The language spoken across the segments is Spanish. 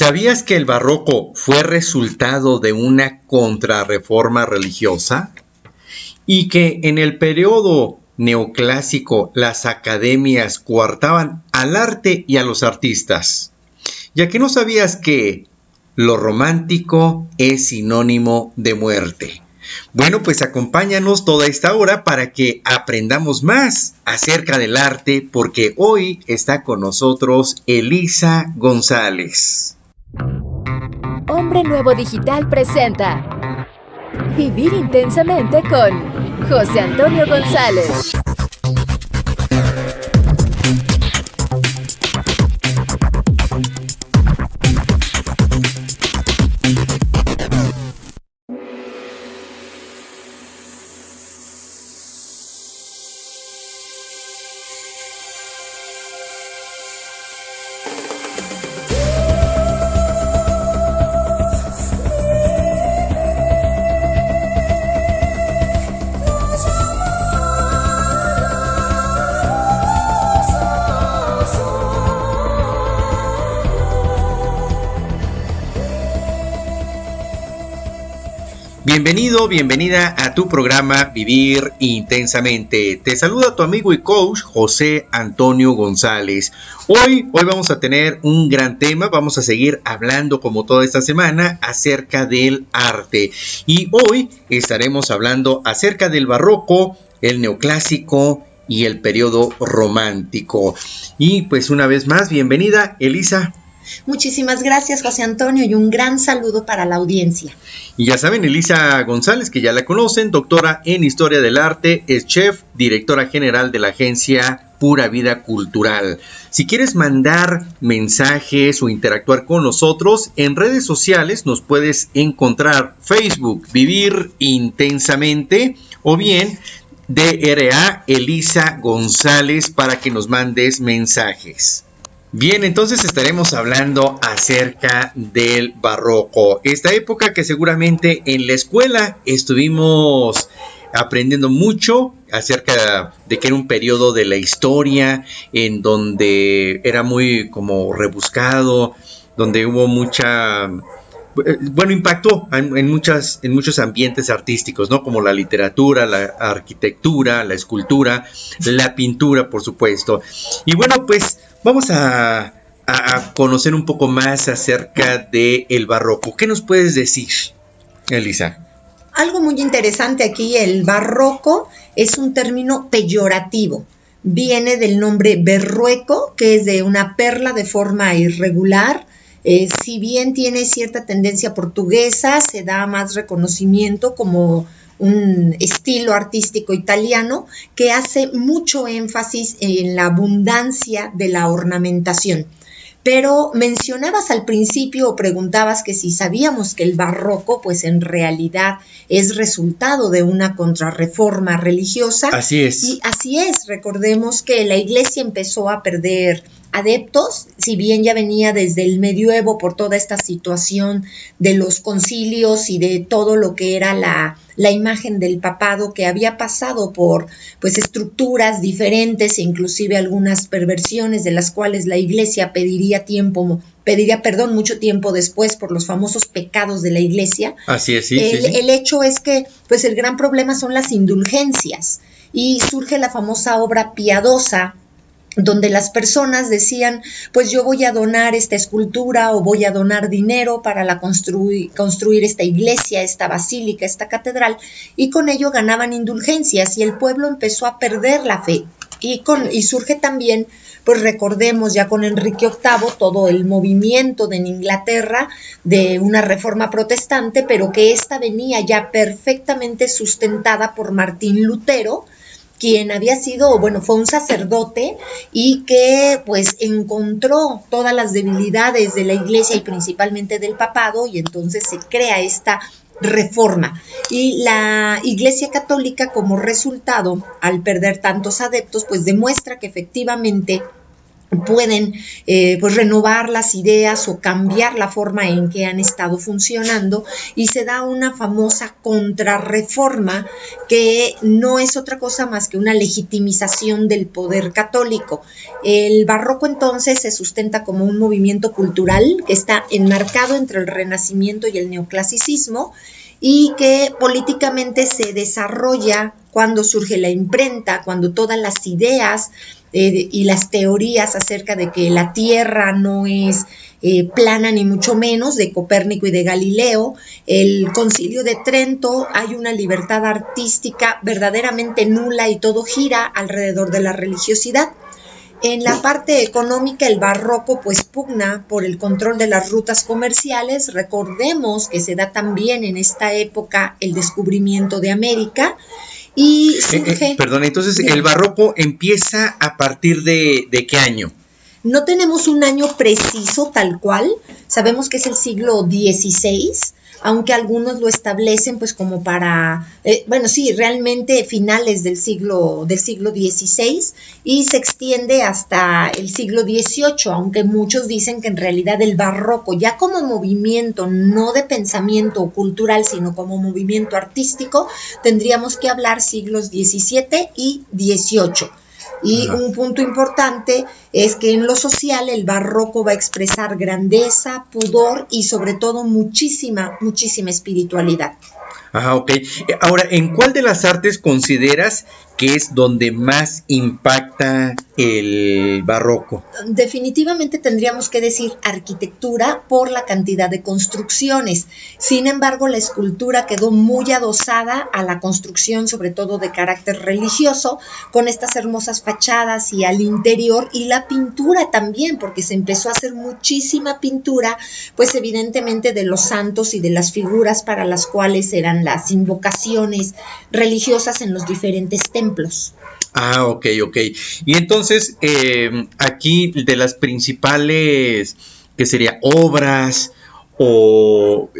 ¿Sabías que el barroco fue resultado de una contrarreforma religiosa? Y que en el periodo neoclásico las academias coartaban al arte y a los artistas. Ya que no sabías que lo romántico es sinónimo de muerte. Bueno, pues acompáñanos toda esta hora para que aprendamos más acerca del arte, porque hoy está con nosotros Elisa González. Hombre Nuevo Digital presenta Vivir Intensamente con José Antonio González. Bienvenido, bienvenida a tu programa Vivir Intensamente. Te saluda tu amigo y coach José Antonio González. Hoy vamos a tener un gran tema, vamos a seguir hablando como toda esta semana acerca del arte. Y hoy estaremos hablando acerca del barroco, el neoclásico y el periodo romántico. Y pues una vez más, bienvenida, Elisa. Muchísimas gracias, José Antonio, y un gran saludo para la audiencia. Y ya saben, Elisa González, que ya la conocen, doctora en Historia del Arte, es chef, directora general de la agencia Pura Vida Cultural. Si quieres mandar mensajes o interactuar con nosotros, en redes sociales nos puedes encontrar Facebook, Vivir Intensamente, o bien DRA Elisa González para que nos mandes mensajes. Bien, entonces estaremos hablando acerca del barroco, esta época que seguramente en la escuela estuvimos aprendiendo mucho acerca de que era un periodo de la historia en donde era muy como rebuscado, donde hubo impactó en muchos ambientes artísticos, ¿no? Como la literatura, la arquitectura, la escultura, la pintura, por supuesto. Y bueno, pues vamos a conocer un poco más acerca del barroco. ¿Qué nos puedes decir, Elisa? Algo muy interesante aquí, el barroco es un término peyorativo. Viene del nombre berrueco, que es de una perla de forma irregular. Si bien tiene cierta tendencia portuguesa, se da más reconocimiento como un estilo artístico italiano que hace mucho énfasis en la abundancia de la ornamentación. Pero mencionabas al principio o preguntabas que si sabíamos que el barroco, pues en realidad es resultado de una contrarreforma religiosa. Así es. Y así es, recordemos que la iglesia empezó a perder adeptos, si bien ya venía desde el medioevo por toda esta situación de los concilios y de todo lo que era la imagen del papado, que había pasado por pues estructuras diferentes e inclusive algunas perversiones de las cuales la iglesia pediría mucho tiempo después por los famosos pecados de la iglesia. Así es, sí. El hecho es que pues el gran problema son las indulgencias y surge la famosa obra piadosa, donde las personas decían, pues yo voy a donar esta escultura o voy a donar dinero para construir esta iglesia, esta basílica, esta catedral, y con ello ganaban indulgencias y el pueblo empezó a perder la fe. Y surge también, pues recordemos ya con Enrique VIII, todo el movimiento en Inglaterra de una reforma protestante, pero que esta venía ya perfectamente sustentada por Martín Lutero, quien fue un sacerdote y que pues encontró todas las debilidades de la iglesia y principalmente del papado, y entonces se crea esta reforma. Y la Iglesia Católica, como resultado, al perder tantos adeptos, pues demuestra que efectivamente pueden pues renovar las ideas o cambiar la forma en que han estado funcionando, y se da una famosa contrarreforma que no es otra cosa más que una legitimización del poder católico. El barroco entonces se sustenta como un movimiento cultural que está enmarcado entre el Renacimiento y el neoclasicismo, y que políticamente se desarrolla cuando surge la imprenta, cuando todas las ideas y las teorías acerca de que la Tierra no es plana ni mucho menos, de Copérnico y de Galileo, el Concilio de Trento, hay una libertad artística verdaderamente nula y todo gira alrededor de la religiosidad. En la parte económica, el barroco pues pugna por el control de las rutas comerciales. Recordemos que se da también en esta época el descubrimiento de América y surge... Perdón, entonces el barroco empieza a partir de ¿qué año? No tenemos un año preciso tal cual, sabemos que es el siglo XVI, aunque algunos lo establecen pues como para, realmente finales del siglo XVI, y se extiende hasta el siglo XVIII, aunque muchos dicen que en realidad el barroco, ya como movimiento, no de pensamiento cultural, sino como movimiento artístico, tendríamos que hablar siglos XVII y XVIII. Y un punto importante es que en lo social el barroco va a expresar grandeza, pudor y sobre todo muchísima espiritualidad. Ajá, ok. Ahora, ¿en cuál de las artes consideras que es donde más impacta el barroco? Definitivamente tendríamos que decir arquitectura por la cantidad de construcciones. Sin embargo, la escultura quedó muy adosada a la construcción, sobre todo de carácter religioso, con estas hermosas fachadas y al interior, y la pintura también, porque se empezó a hacer muchísima pintura, pues evidentemente de los santos y de las figuras para las cuales eran las invocaciones religiosas en los diferentes templos. Ah, ok. Y entonces, aquí de las principales, que sería obras o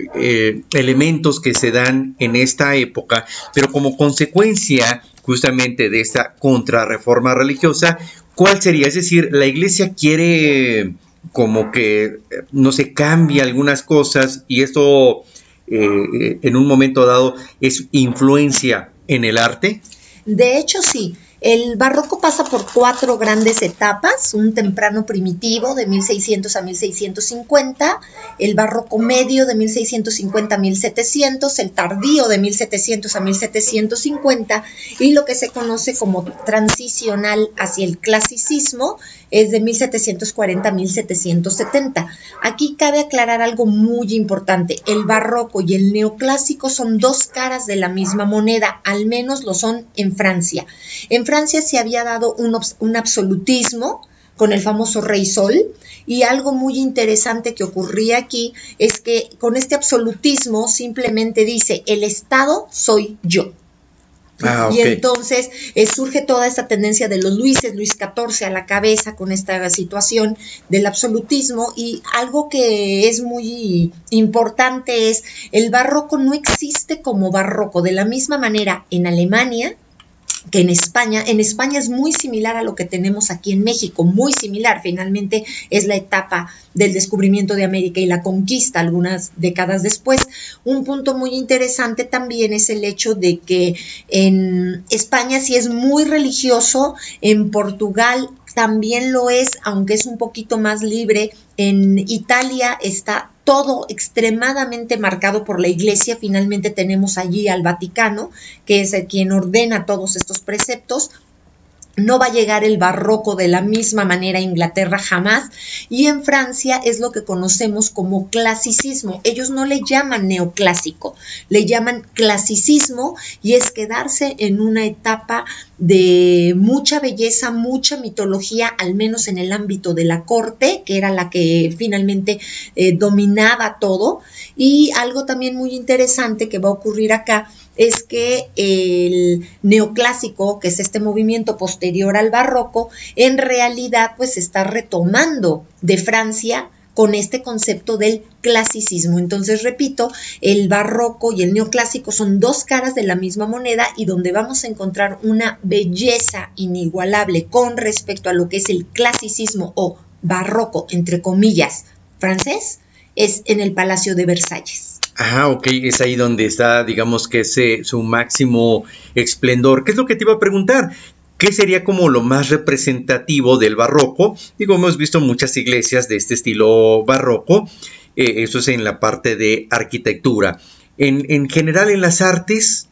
elementos que se dan en esta época, pero como consecuencia justamente de esta contrarreforma religiosa, ¿cuál sería? Es decir, la iglesia quiere como que, no se cambia algunas cosas, y esto en un momento dado es influencia en el arte. De hecho, sí. El barroco pasa por 4 grandes etapas: un temprano primitivo de 1600 a 1650, el barroco medio de 1650 a 1700, el tardío de 1700 a 1750, y lo que se conoce como transicional hacia el clasicismo es de 1740 a 1770. Aquí cabe aclarar algo muy importante: el barroco y el neoclásico son 2 caras de la misma moneda, al menos lo son en Francia. En Francia se había dado un absolutismo con el famoso Rey Sol, y algo muy interesante que ocurría aquí es que con este absolutismo simplemente dice: el Estado soy yo. Y entonces surge toda esta tendencia de los Luis XIV a la cabeza con esta situación del absolutismo. Y algo que es muy importante es: el barroco no existe como barroco de la misma manera en Alemania que en España. En España es muy similar a lo que tenemos aquí en México, muy similar. Finalmente es la etapa del descubrimiento de América y la conquista algunas décadas después. Un punto muy interesante también es el hecho de que en España sí es muy religioso, en Portugal también lo es, aunque es un poquito más libre. En Italia está todo extremadamente marcado por la Iglesia. Finalmente tenemos allí al Vaticano, que es quien ordena todos estos preceptos. No va a llegar el barroco de la misma manera a Inglaterra jamás, y en Francia es lo que conocemos como clasicismo. Ellos no le llaman neoclásico, le llaman clasicismo, y es quedarse en una etapa de mucha belleza, mucha mitología, al menos en el ámbito de la corte, que era la que finalmente dominaba todo. Y algo también muy interesante que va a ocurrir acá es que el neoclásico, que es este movimiento posterior al barroco, en realidad pues está retomando de Francia con este concepto del clasicismo. Entonces, repito, el barroco y el neoclásico son dos caras de la misma moneda y donde vamos a encontrar una belleza inigualable con respecto a lo que es el clasicismo o barroco, entre comillas, francés, es en el Palacio de Versalles. Ah, ok, es ahí donde está, digamos que su máximo esplendor. ¿Qué es lo que te iba a preguntar? ¿Qué sería como lo más representativo del barroco? Digo, hemos visto muchas iglesias de este estilo barroco, eso es en la parte de arquitectura. En general, en las artes,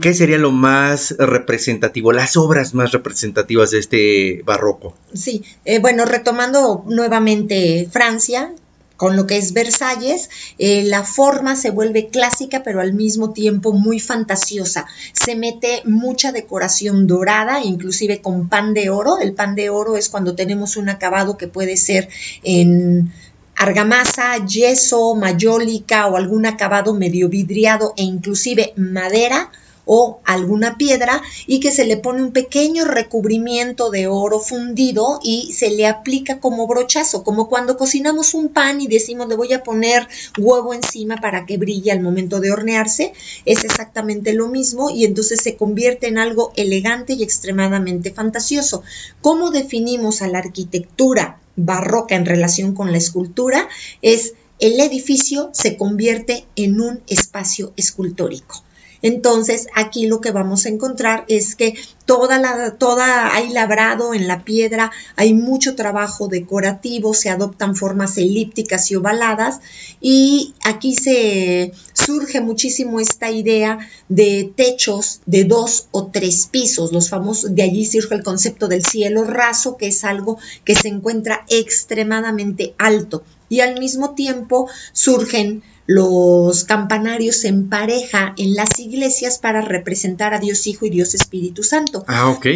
¿qué sería lo más representativo, las obras más representativas de este barroco? Sí, bueno, retomando nuevamente Francia, con lo que es Versalles, la forma se vuelve clásica, pero al mismo tiempo muy fantasiosa. Se mete mucha decoración dorada, inclusive con pan de oro. El pan de oro es cuando tenemos un acabado que puede ser en argamasa, yeso, mayólica o algún acabado medio vidriado e inclusive madera o alguna piedra, y que se le pone un pequeño recubrimiento de oro fundido y se le aplica como brochazo, como cuando cocinamos un pan y decimos le voy a poner huevo encima para que brille al momento de hornearse. Es exactamente lo mismo y entonces se convierte en algo elegante y extremadamente fantasioso. ¿Cómo definimos a la arquitectura barroca en relación con la escultura? Es el edificio se convierte en un espacio escultórico. Entonces, aquí lo que vamos a encontrar es que hay labrado en la piedra, hay mucho trabajo decorativo, se adoptan formas elípticas y ovaladas, y aquí se surge muchísimo esta idea de techos de 2 o 3 pisos, los famosos, de allí surge el concepto del cielo raso, que es algo que se encuentra extremadamente alto, y al mismo tiempo surgen los campanarios en pareja en las iglesias para representar a Dios Hijo y Dios Espíritu Santo. Ah, ok.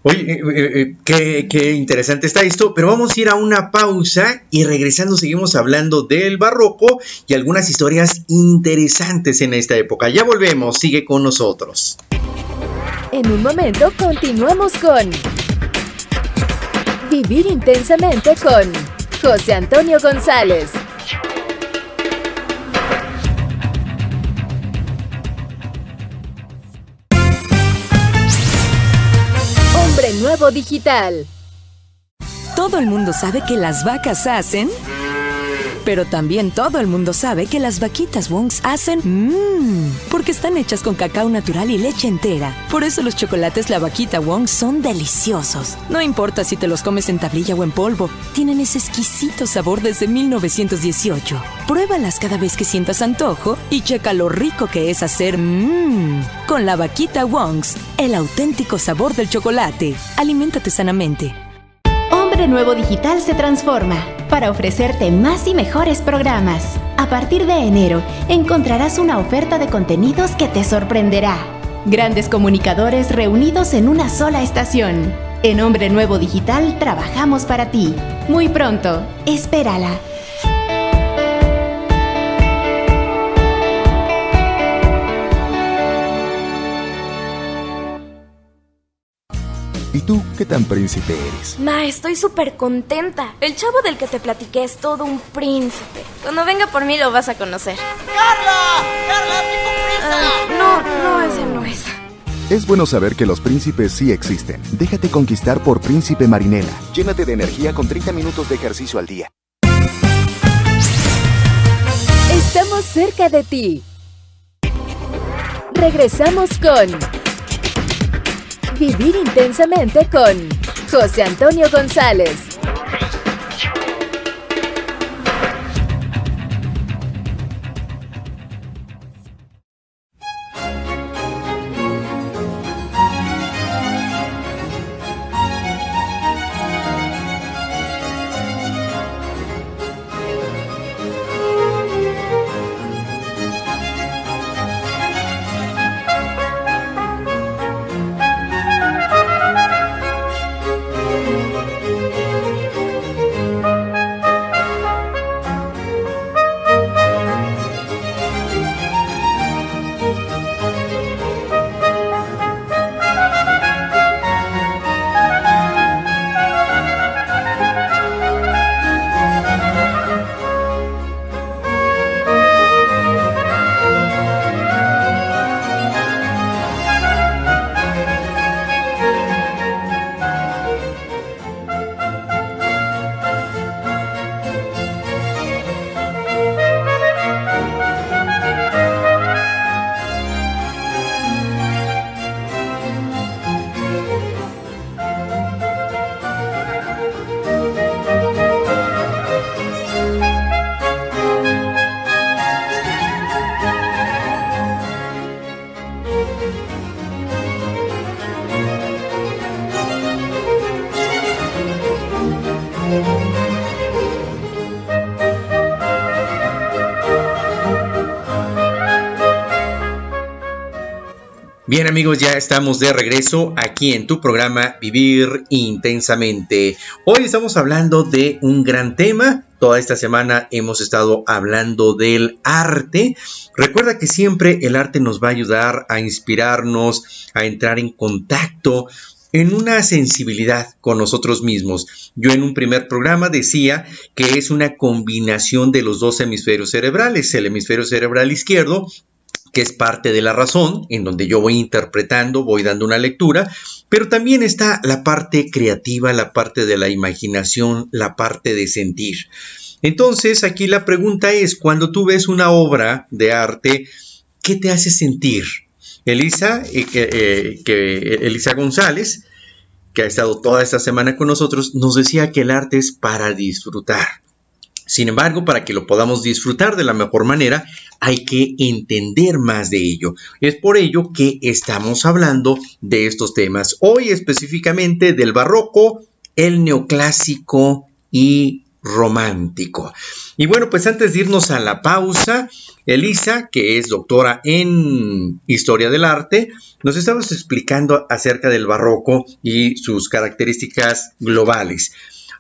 Oye, qué interesante está esto, pero vamos a ir a una pausa y regresando seguimos hablando del barroco y algunas historias interesantes en esta época. Ya volvemos, sigue con nosotros. En un momento continuamos con Vivir Intensamente con José Antonio González. Hombre Nuevo Digital. Todo el mundo sabe que las vacas hacen, pero también todo el mundo sabe que las vaquitas Wongs hacen porque están hechas con cacao natural y leche entera. Por eso los chocolates La Vaquita Wong son deliciosos. No importa si te los comes en tablilla o en polvo, tienen ese exquisito sabor desde 1918. Pruébalas cada vez que sientas antojo y checa lo rico que es hacer con La Vaquita Wongs, el auténtico sabor del chocolate. Aliméntate sanamente. Hombre Nuevo Digital se transforma para ofrecerte más y mejores programas. A partir de enero, encontrarás una oferta de contenidos que te sorprenderá. Grandes comunicadores reunidos en una sola estación. En Hombre Nuevo Digital trabajamos para ti. Muy pronto, espérala. ¿Y tú qué tan príncipe eres? Ma, estoy súper contenta. El chavo del que te platiqué es todo un príncipe. Cuando venga por mí lo vas a conocer. ¡Carla! ¡Carla, tengo prisa! No, ese no es. Es bueno saber que los príncipes sí existen. Déjate conquistar por Príncipe Marinela. Llénate de energía con 30 minutos de ejercicio al día. Estamos cerca de ti. Regresamos con Vivir Intensamente con José Antonio González. Bien amigos, ya estamos de regreso aquí en tu programa Vivir Intensamente. Hoy estamos hablando de un gran tema. Toda esta semana hemos estado hablando del arte. Recuerda que siempre el arte nos va a ayudar a inspirarnos, a entrar en contacto, en una sensibilidad con nosotros mismos. Yo en un primer programa decía que es una combinación de los dos hemisferios cerebrales, el hemisferio cerebral izquierdo, que es parte de la razón, en donde yo voy interpretando, voy dando una lectura, pero también está la parte creativa, la parte de la imaginación, la parte de sentir. Entonces, aquí la pregunta es, cuando tú ves una obra de arte, ¿qué te hace sentir? Elisa González, que ha estado toda esta semana con nosotros, nos decía que el arte es para disfrutar. Sin embargo, para que lo podamos disfrutar de la mejor manera, hay que entender más de ello. Es por ello que estamos hablando de estos temas. Hoy específicamente del barroco, el neoclásico y romántico. Y bueno, pues antes de irnos a la pausa, Elisa, que es doctora en Historia del Arte, nos estabas explicando acerca del barroco y sus características globales.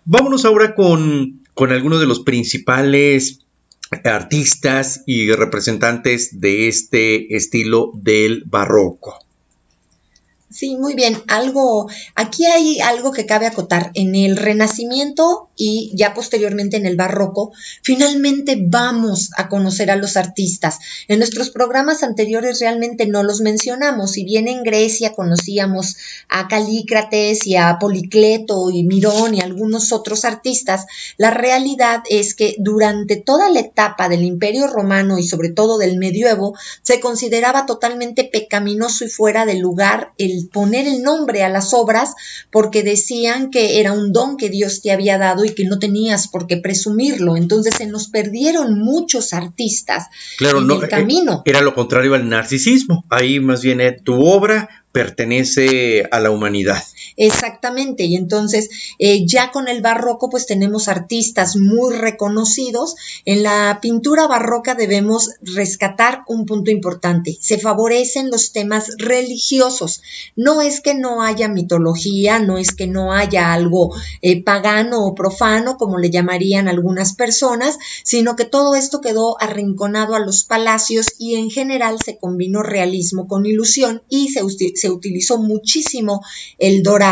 Vámonos ahora con algunos de los principales artistas y representantes de este estilo del barroco. Sí, muy bien. Aquí hay algo que cabe acotar. En el Renacimiento y ya posteriormente en el Barroco, finalmente vamos a conocer a los artistas. En nuestros programas anteriores realmente no los mencionamos. Si bien en Grecia conocíamos a Calícrates y a Policleto y Mirón y algunos otros artistas, la realidad es que durante toda la etapa del Imperio Romano y sobre todo del Medioevo, se consideraba totalmente pecaminoso y fuera de lugar el poner el nombre a las obras, porque decían que era un don que Dios te había dado y que no tenías por qué presumirlo. Entonces se nos perdieron muchos artistas en el camino. Era lo contrario al narcisismo. Ahí más bien tu obra pertenece a la humanidad. Exactamente, y entonces ya con el barroco pues tenemos artistas muy reconocidos. En la pintura barroca debemos rescatar un punto importante: se favorecen los temas religiosos. No es que no haya mitología, no es que no haya algo pagano o profano, como le llamarían algunas personas, sino que todo esto quedó arrinconado a los palacios y en general se combinó realismo con ilusión y se utilizó muchísimo el dorado.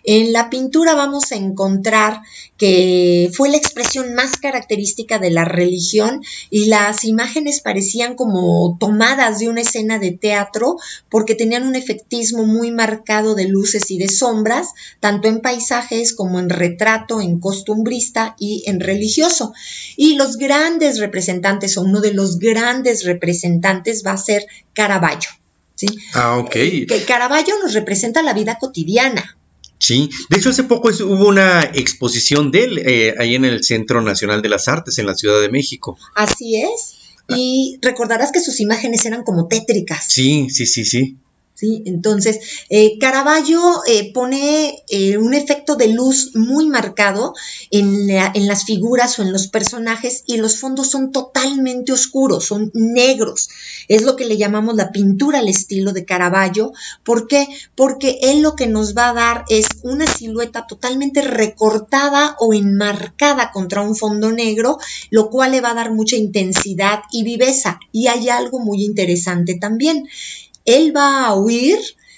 En la pintura vamos a encontrar que fue la expresión más característica de la religión y las imágenes parecían como tomadas de una escena de teatro porque tenían un efectismo muy marcado de luces y de sombras, tanto en paisajes como en retrato, en costumbrista y en religioso. Y los grandes representantes, o uno de los grandes representantes, va a ser Caravaggio. ¿Sí? Ok. Que Caravaggio nos representa la vida cotidiana. Sí, de hecho hace poco hubo una exposición de él ahí en el Centro Nacional de las Artes en la Ciudad de México. Así es, y recordarás que sus imágenes eran como tétricas. Sí. ¿Sí? Entonces, Caravaggio pone un efecto de luz muy marcado en las figuras o en los personajes, y los fondos son totalmente oscuros, son negros. Es lo que le llamamos la pintura al estilo de Caravaggio. ¿Por qué? Porque él lo que nos va a dar es una silueta totalmente recortada o enmarcada contra un fondo negro, lo cual le va a dar mucha intensidad y viveza. Y hay algo muy interesante también. Él va a huir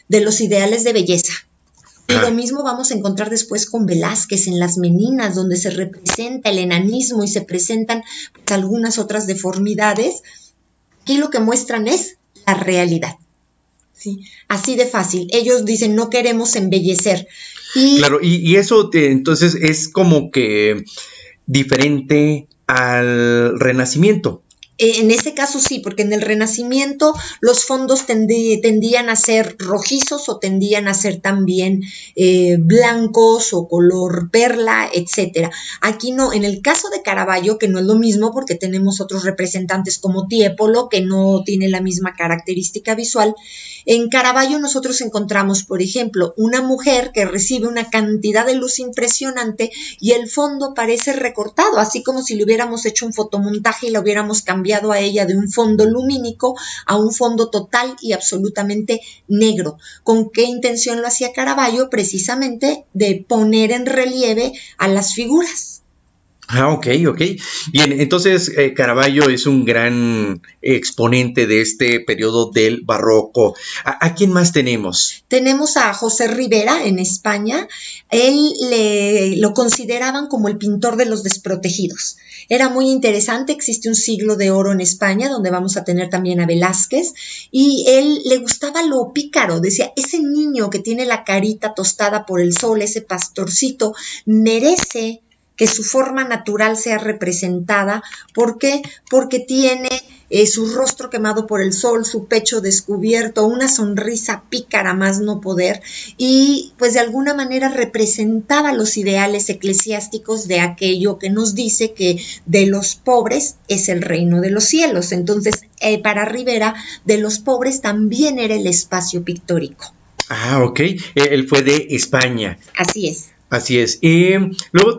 de los ideales de belleza. Y lo mismo vamos a encontrar después con Velázquez en Las Meninas, donde se representa el enanismo y se presentan pues, algunas otras deformidades. Aquí lo que muestran es la realidad. ¿Sí? Así de fácil. Ellos dicen, no queremos embellecer. Claro, y eso entonces es como que diferente al Renacimiento. En ese caso sí, porque en el Renacimiento los fondos tendían a ser rojizos o tendían a ser también blancos o color perla, etcétera. Aquí no, en el caso de Caravaggio, que no es lo mismo porque tenemos otros representantes como Tiepolo, que no tiene la misma característica visual. En Caravaggio nosotros encontramos, por ejemplo, una mujer que recibe una cantidad de luz impresionante y el fondo parece recortado, así como si le hubiéramos hecho un fotomontaje y lo hubiéramos cambiado cambiado a ella de un fondo lumínico a un fondo total y absolutamente negro. ¿Con qué intención lo hacía Caravaggio? Precisamente de poner en relieve a las figuras. Ok. Bien, entonces Caravaggio es un gran exponente de este periodo del barroco. ¿A quién más tenemos? Tenemos a José Rivera en España. Él lo consideraban como el pintor de los desprotegidos. Era muy interesante, existe un siglo de oro en España, donde vamos a tener también a Velázquez, y él le gustaba lo pícaro. Decía, ese niño que tiene la carita tostada por el sol, ese pastorcito, merece que su forma natural sea representada. ¿Por qué? Porque tiene su rostro quemado por el sol, su pecho descubierto, una sonrisa pícara más no poder, y pues de alguna manera representaba los ideales eclesiásticos de aquello que nos dice que de los pobres es el reino de los cielos. Entonces, para Rivera, de los pobres también era el espacio pictórico. Ok. Él fue de España. Así es. Así es. Luego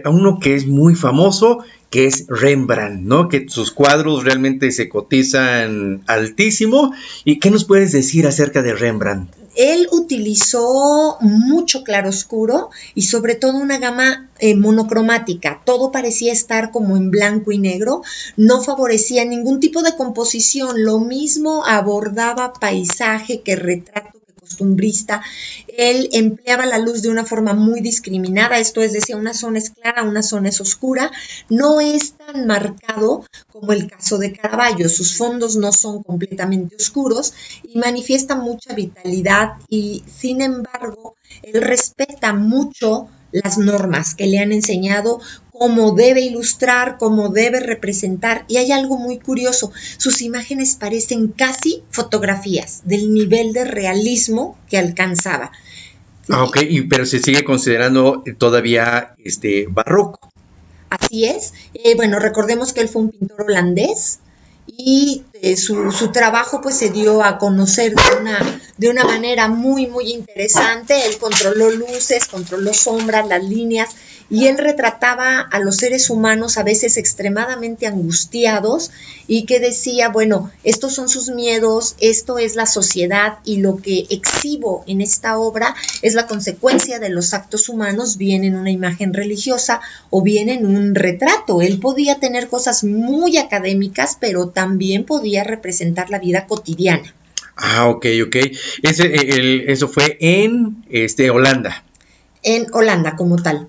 a uno que es muy famoso, que es Rembrandt, ¿no? Que sus cuadros realmente se cotizan altísimo. ¿Y qué nos puedes decir acerca de Rembrandt? Él utilizó mucho claroscuro y sobre todo una gama monocromática. Todo parecía estar como en blanco y negro. No favorecía ningún tipo de composición. Lo mismo abordaba paisaje que retrato, costumbrista. Él empleaba la luz de una forma muy discriminada, esto es, decía, una zona es clara, una zona es oscura. No es tan marcado como el caso de Caravaggio, sus fondos no son completamente oscuros y manifiesta mucha vitalidad, y sin embargo él respeta mucho las normas que le han enseñado, cómo debe ilustrar, cómo debe representar. Y hay algo muy curioso, sus imágenes parecen casi fotografías del nivel de realismo que alcanzaba. Ok, pero se sigue considerando todavía barroco. Así es. Bueno, recordemos que él fue un pintor holandés y su trabajo pues se dio a conocer de una manera muy, muy interesante. Él controló luces, controló sombras, las líneas, y él retrataba a los seres humanos a veces extremadamente angustiados y que decía, bueno, estos son sus miedos, esto es la sociedad y lo que exhibo en esta obra es la consecuencia de los actos humanos, bien en una imagen religiosa o bien en un retrato. Él podía tener cosas muy académicas, pero también podía representar la vida cotidiana. Ok. Eso fue en Holanda. En Holanda como tal.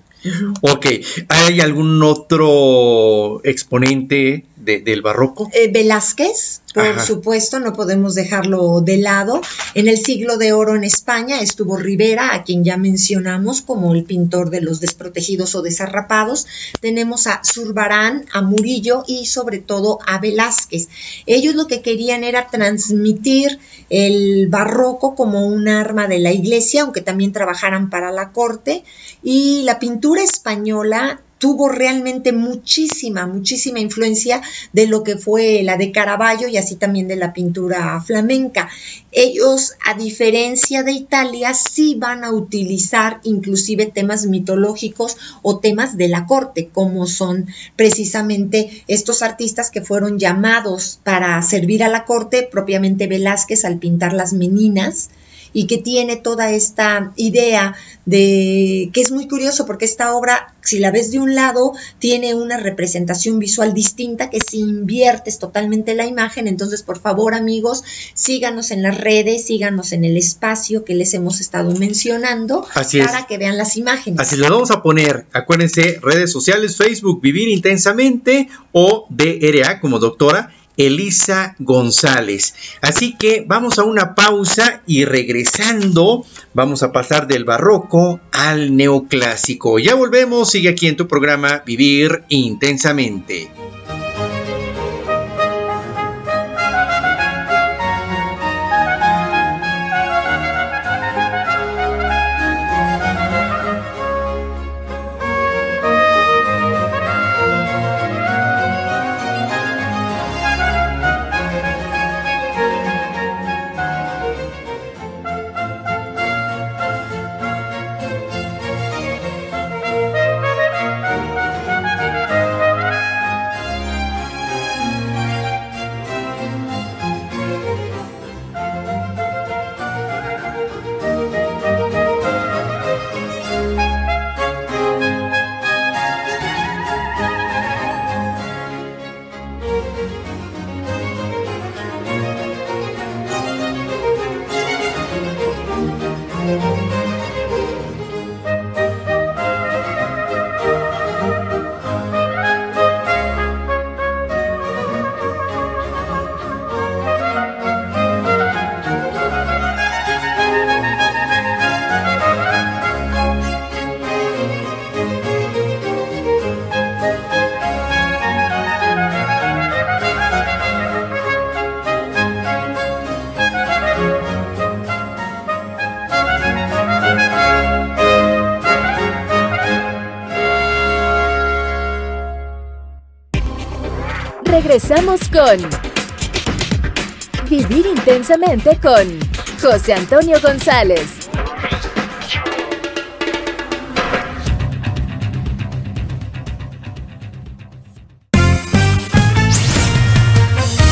Ok, ¿hay algún otro exponente del barroco? Velázquez, por supuesto, no podemos dejarlo de lado. En el siglo de oro en España estuvo Rivera, a quien ya mencionamos como el pintor de los desprotegidos o desarrapados. Tenemos a Zurbarán, a Murillo y sobre todo a Velázquez. Ellos lo que querían era transmitir el barroco como un arma de la iglesia, aunque también trabajaran para la corte, y la pintura española tuvo realmente muchísima influencia de lo que fue la de Caravaggio y así también de la pintura flamenca. Ellos, a diferencia de Italia, sí van a utilizar inclusive temas mitológicos o temas de la corte, como son precisamente estos artistas que fueron llamados para servir a la corte, propiamente Velázquez al pintar las meninas, y que tiene toda esta idea de que es muy curioso porque esta obra, si la ves de un lado, tiene una representación visual distinta, que si inviertes totalmente la imagen. Entonces, por favor, amigos, síganos en las redes, síganos en el espacio que les hemos estado mencionando. Así para es. Que vean las imágenes. Así lo vamos a poner. Acuérdense, redes sociales, Facebook, Vivir Intensamente, o DRA como doctora Elisa González. Así que vamos a una pausa y regresando vamos a pasar del barroco al neoclásico. Ya volvemos, sigue aquí en tu programa Vivir Intensamente. Regresamos con Vivir Intensamente con José Antonio González.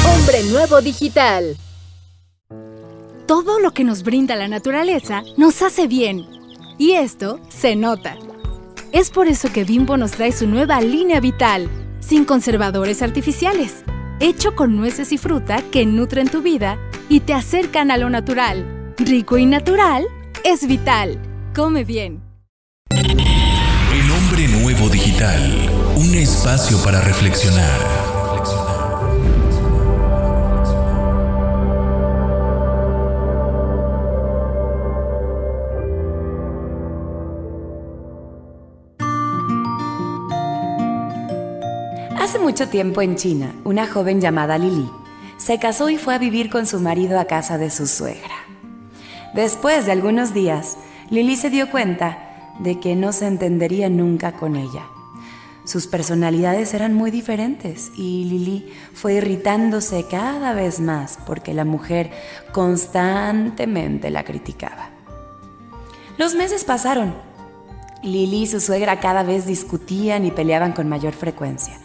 Hombre Nuevo Digital. Todo lo que nos brinda la naturaleza nos hace bien. Y esto se nota. Es por eso que Bimbo nos trae su nueva línea Vital, sin conservadores artificiales, hecho con nueces y fruta que nutren tu vida y te acercan a lo natural. Rico y natural es Vital. Come bien. El Hombre Nuevo Digital, un espacio para reflexionar. Hace mucho tiempo en China, una joven llamada Lili se casó y fue a vivir con su marido a casa de su suegra. Después de algunos días, Lili se dio cuenta de que no se entendería nunca con ella. Sus personalidades eran muy diferentes y Lili fue irritándose cada vez más porque la mujer constantemente la criticaba. Los meses pasaron. Lili y su suegra cada vez discutían y peleaban con mayor frecuencia.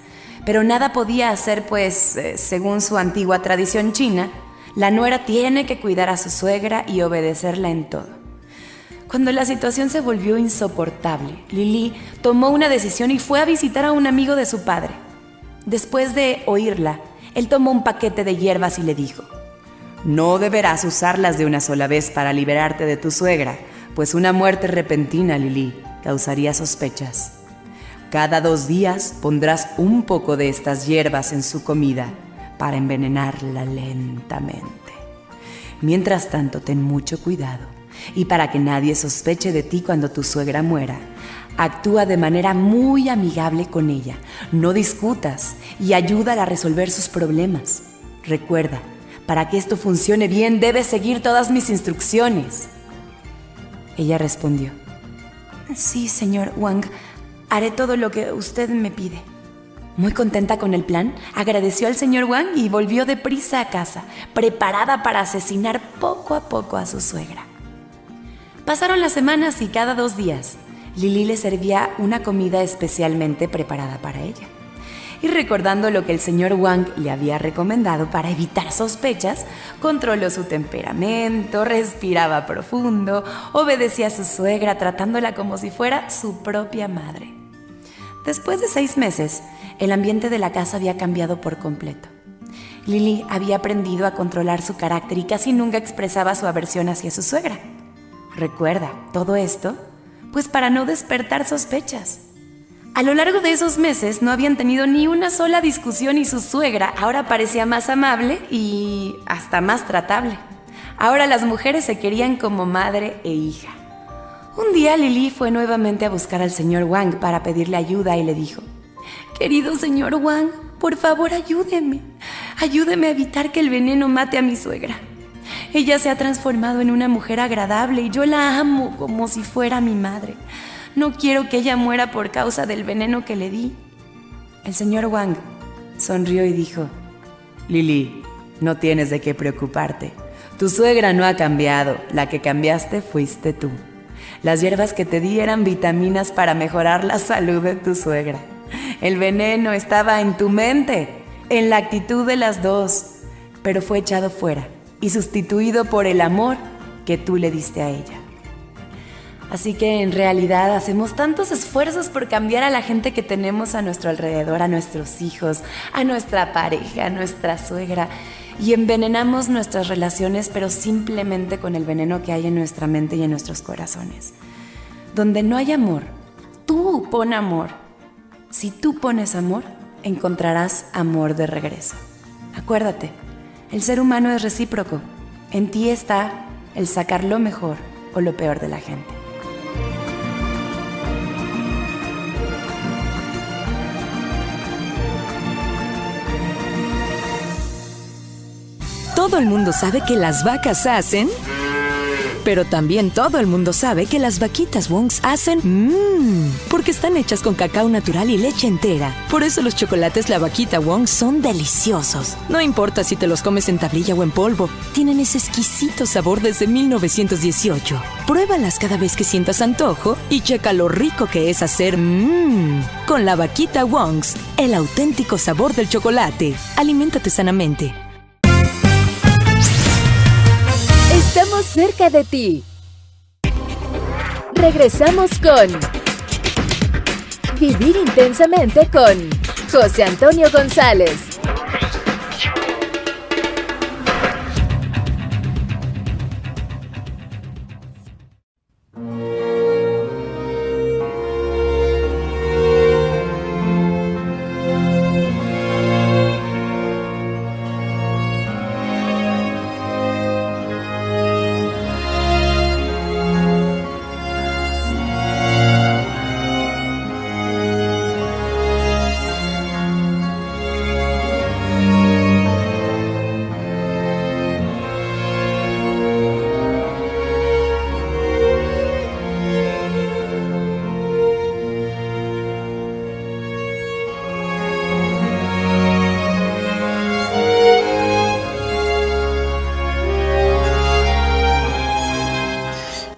Pero nada podía hacer, pues, según su antigua tradición china, la nuera tiene que cuidar a su suegra y obedecerla en todo. Cuando la situación se volvió insoportable, Lili tomó una decisión y fue a visitar a un amigo de su padre. Después de oírla, él tomó un paquete de hierbas y le dijo: «No deberás usarlas de una sola vez para liberarte de tu suegra, pues una muerte repentina, Lili, causaría sospechas. Cada 2 días pondrás un poco de estas hierbas en su comida para envenenarla lentamente. Mientras tanto, ten mucho cuidado y para que nadie sospeche de ti cuando tu suegra muera, actúa de manera muy amigable con ella. No discutas y ayúdala a resolver sus problemas. Recuerda, para que esto funcione bien, debes seguir todas mis instrucciones». Ella respondió: «Sí, señor Wang, haré todo lo que usted me pide». Muy contenta con el plan, agradeció al señor Wang y volvió deprisa a casa, preparada para asesinar poco a poco a su suegra. Pasaron las semanas y cada 2 días, Lili le servía una comida especialmente preparada para ella. Y recordando lo que el señor Wang le había recomendado para evitar sospechas, controló su temperamento, respiraba profundo, obedecía a su suegra tratándola como si fuera su propia madre. Después de 6 meses, el ambiente de la casa había cambiado por completo. Lili había aprendido a controlar su carácter y casi nunca expresaba su aversión hacia su suegra. Recuerda, todo esto, pues para no despertar sospechas. A lo largo de esos meses no habían tenido ni una sola discusión y su suegra ahora parecía más amable y hasta más tratable. Ahora las mujeres se querían como madre e hija. Un día Lili fue nuevamente a buscar al señor Wang para pedirle ayuda y le dijo: «Querido señor Wang, por favor ayúdeme. Ayúdeme a evitar que el veneno mate a mi suegra. Ella se ha transformado en una mujer agradable y yo la amo como si fuera mi madre. No quiero que ella muera por causa del veneno que le di». El señor Wang sonrió y dijo: «Lili, no tienes de qué preocuparte. Tu suegra no ha cambiado, la que cambiaste fuiste tú. Las hierbas que te di eran vitaminas para mejorar la salud de tu suegra. El veneno estaba en tu mente, en la actitud de las dos, pero fue echado fuera y sustituido por el amor que tú le diste a ella». Así que en realidad hacemos tantos esfuerzos por cambiar a la gente que tenemos a nuestro alrededor, a nuestros hijos, a nuestra pareja, a nuestra suegra, y envenenamos nuestras relaciones, pero simplemente con el veneno que hay en nuestra mente y en nuestros corazones. Donde no hay amor, tú pon amor. Si tú pones amor, encontrarás amor de regreso. Acuérdate, el ser humano es recíproco. En ti está el sacar lo mejor o lo peor de la gente. Todo el mundo sabe que las vacas hacen Pero también todo el mundo sabe que las vaquitas Wongs hacen porque están hechas con cacao natural y leche entera. Por eso los chocolates La Vaquita Wong son deliciosos. No importa si te los comes en tablilla o en polvo, tienen ese exquisito sabor desde 1918. Pruébalas cada vez que sientas antojo y checa lo rico que es hacer con La Vaquita Wongs, el auténtico sabor del chocolate. Aliméntate sanamente. Estamos cerca de ti. Regresamos con Vivir Intensamente con José Antonio González.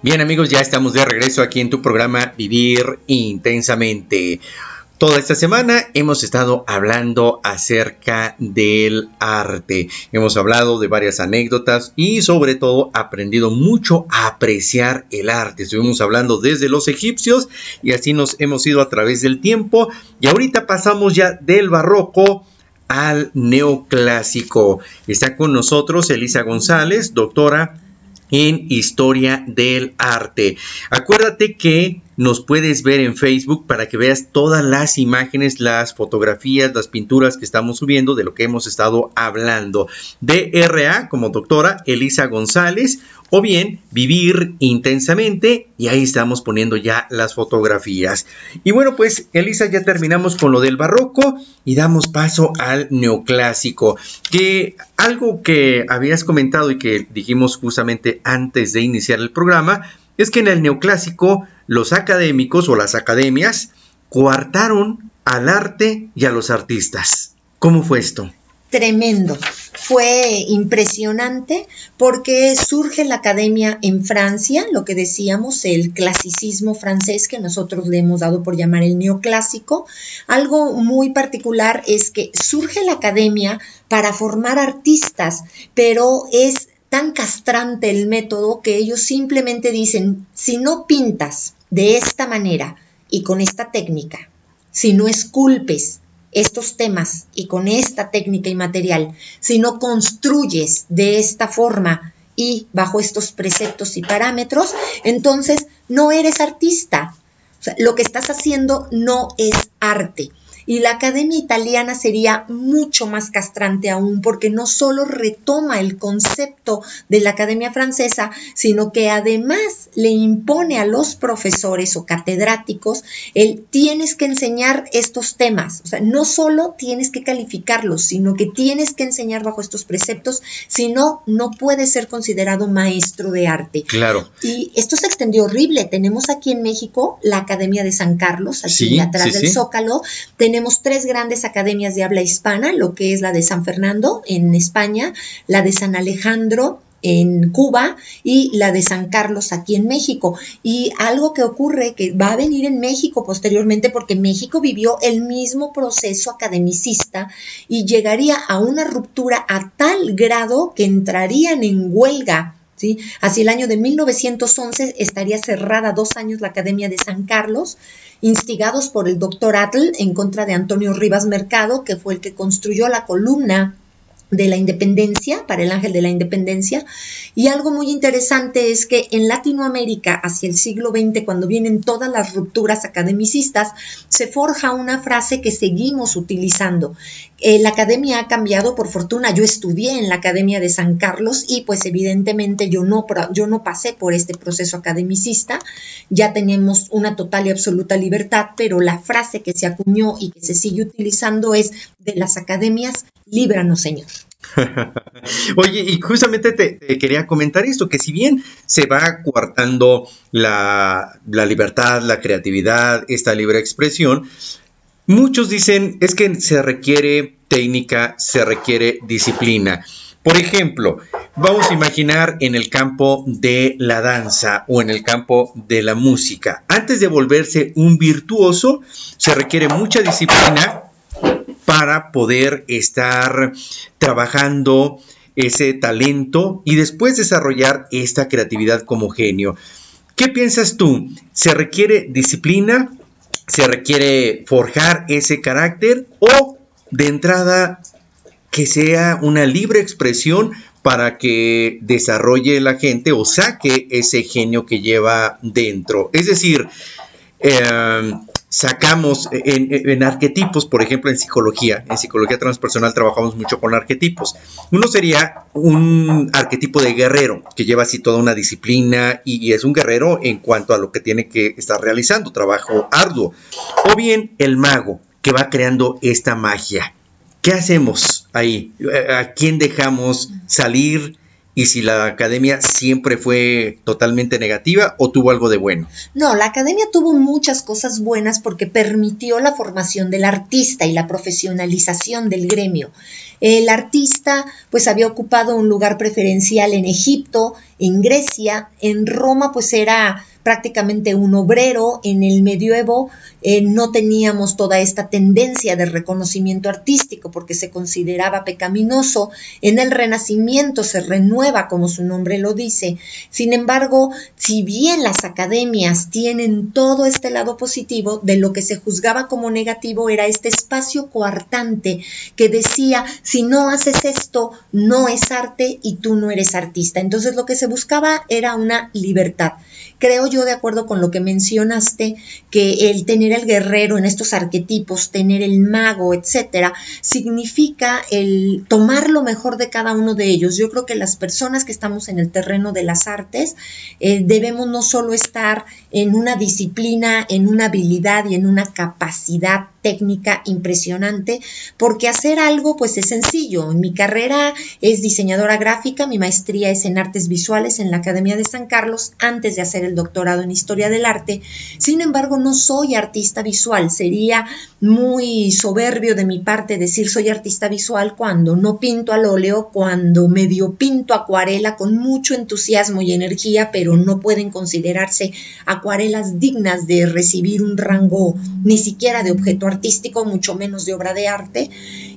Bien amigos, ya estamos de regreso aquí en tu programa Vivir Intensamente. Toda esta semana hemos estado hablando acerca del arte. Hemos hablado de varias anécdotas y sobre todo aprendido mucho a apreciar el arte. Estuvimos hablando desde los egipcios y así nos hemos ido a través del tiempo. Y ahorita pasamos ya del barroco al neoclásico. Está con nosotros Elisa González, doctora en Historia del Arte. Acuérdate que nos puedes ver en Facebook para que veas todas las imágenes, las fotografías, las pinturas que estamos subiendo de lo que hemos estado hablando. DRA como doctora Elisa González o bien Vivir Intensamente y ahí estamos poniendo ya las fotografías. Y bueno, pues Elisa, ya terminamos con lo del barroco y damos paso al neoclásico, que algo que habías comentado y que dijimos justamente antes de iniciar el programa es que en el neoclásico los académicos o las academias coartaron al arte y a los artistas. ¿Cómo fue esto? Tremendo, fue impresionante porque surge la academia en Francia, lo que decíamos, el clasicismo francés que nosotros le hemos dado por llamar el neoclásico. Algo muy particular es que surge la academia para formar artistas, pero es tan castrante el método que ellos simplemente dicen, si no pintas de esta manera y con esta técnica, si no esculpes estos temas y con esta técnica y material, si no construyes de esta forma y bajo estos preceptos y parámetros, entonces no eres artista. O sea, lo que estás haciendo no es arte. Y la academia italiana sería mucho más castrante aún, porque no solo retoma el concepto de la academia francesa, sino que además le impone a los profesores o catedráticos el tienes que enseñar estos temas. O sea, no solo tienes que calificarlos, sino que tienes que enseñar bajo estos preceptos, si no, no puedes ser considerado maestro de arte. Claro. Y esto se extendió horrible. Tenemos aquí en México la Academia de San Carlos, aquí atrás del Zócalo. Tenemos 3 grandes academias de habla hispana, lo que es la de San Fernando en España, la de San Alejandro en Cuba y la de San Carlos aquí en México. Y algo que ocurre que va a venir en México posteriormente, porque México vivió el mismo proceso academicista y llegaría a una ruptura a tal grado que entrarían en huelga. ¿Sí? Hacia el año de 1911 estaría cerrada 2 años la Academia de San Carlos, instigados por el doctor Atl en contra de Antonio Rivas Mercado, que fue el que construyó la columna de la Independencia, para el Ángel de la Independencia. Y algo muy interesante es que en Latinoamérica, hacia el siglo XX, cuando vienen todas las rupturas academicistas, se forja una frase que seguimos utilizando. La academia ha cambiado, por fortuna. Yo estudié en la Academia de San Carlos y pues evidentemente yo no pasé por este proceso academicista. Ya tenemos una total y absoluta libertad, pero la frase que se acuñó y que se sigue utilizando es: de las academias, líbranos, Señor. Oye, y justamente te quería comentar esto, que si bien se va coartando la libertad, la creatividad, esta libre expresión, muchos dicen es que se requiere técnica, se requiere disciplina. Por ejemplo, vamos a imaginar en el campo de la danza o en el campo de la música. Antes de volverse un virtuoso, se requiere mucha disciplina para poder estar trabajando ese talento y después desarrollar esta creatividad como genio. ¿Qué piensas tú? ¿Se requiere disciplina? ¿Se requiere forjar ese carácter? ¿O de entrada que sea una libre expresión para que desarrolle la gente o saque ese genio que lleva dentro? Es decir, sacamos en arquetipos, por ejemplo, en psicología transpersonal trabajamos mucho con arquetipos. Uno sería un arquetipo de guerrero que lleva así toda una disciplina y es un guerrero en cuanto a lo que tiene que estar realizando, trabajo arduo. O bien el mago que va creando esta magia. ¿Qué hacemos ahí? ¿A quién dejamos salir? Y si la academia siempre fue totalmente negativa o tuvo algo de bueno. No, la academia tuvo muchas cosas buenas porque permitió la formación del artista y la profesionalización del gremio. El artista pues había ocupado un lugar preferencial en Egipto, en Grecia, en Roma pues era prácticamente un obrero. En el medioevo no teníamos toda esta tendencia de reconocimiento artístico porque se consideraba pecaminoso. En el Renacimiento se renueva, como su nombre lo dice. Sin embargo, si bien las academias tienen todo este lado positivo, de lo que se juzgaba como negativo era este espacio coartante que decía, si no haces esto, no es arte y tú no eres artista. Entonces lo que se buscaba era una libertad. Creo yo, de acuerdo con lo que mencionaste, que el tener el guerrero en estos arquetipos, tener el mago, etcétera, significa el tomar lo mejor de cada uno de ellos. Yo creo que las personas que estamos en el terreno de las artes debemos no solo estar en una disciplina, en una habilidad y en una capacidad técnica impresionante, porque hacer algo pues es sencillo. Mi carrera es diseñadora gráfica, mi maestría es en artes visuales en la Academia de San Carlos, antes de hacer el doctorado en historia del arte. Sin embargo, no soy artista visual. Sería muy soberbio de mi parte decir soy artista visual cuando no pinto al óleo, cuando medio pinto acuarela con mucho entusiasmo y energía, pero no pueden considerarse acuarelas dignas de recibir un rango ni siquiera de objeto artístico, mucho menos de obra de arte.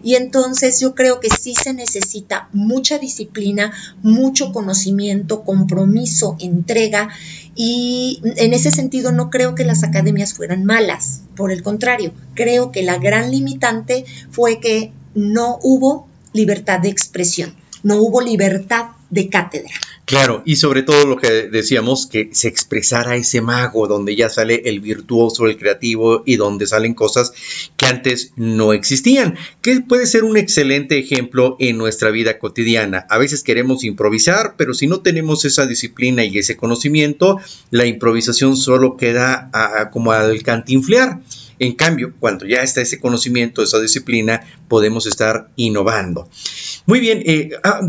Y entonces yo creo que sí se necesita mucha disciplina, mucho conocimiento, compromiso, entrega, y en ese sentido no creo que las academias fueran malas. Por el contrario, creo que la gran limitante fue que no hubo libertad de expresión, no hubo libertad de cátedra. Claro, y sobre todo lo que decíamos, que se expresara ese mago, donde ya sale el virtuoso, el creativo, y donde salen cosas que antes no existían, que puede ser un excelente ejemplo en nuestra vida cotidiana. A veces queremos improvisar, pero si no tenemos esa disciplina y ese conocimiento, la improvisación solo queda como al cantinflear. En cambio, cuando ya está ese conocimiento, esa disciplina, podemos estar innovando. Muy bien,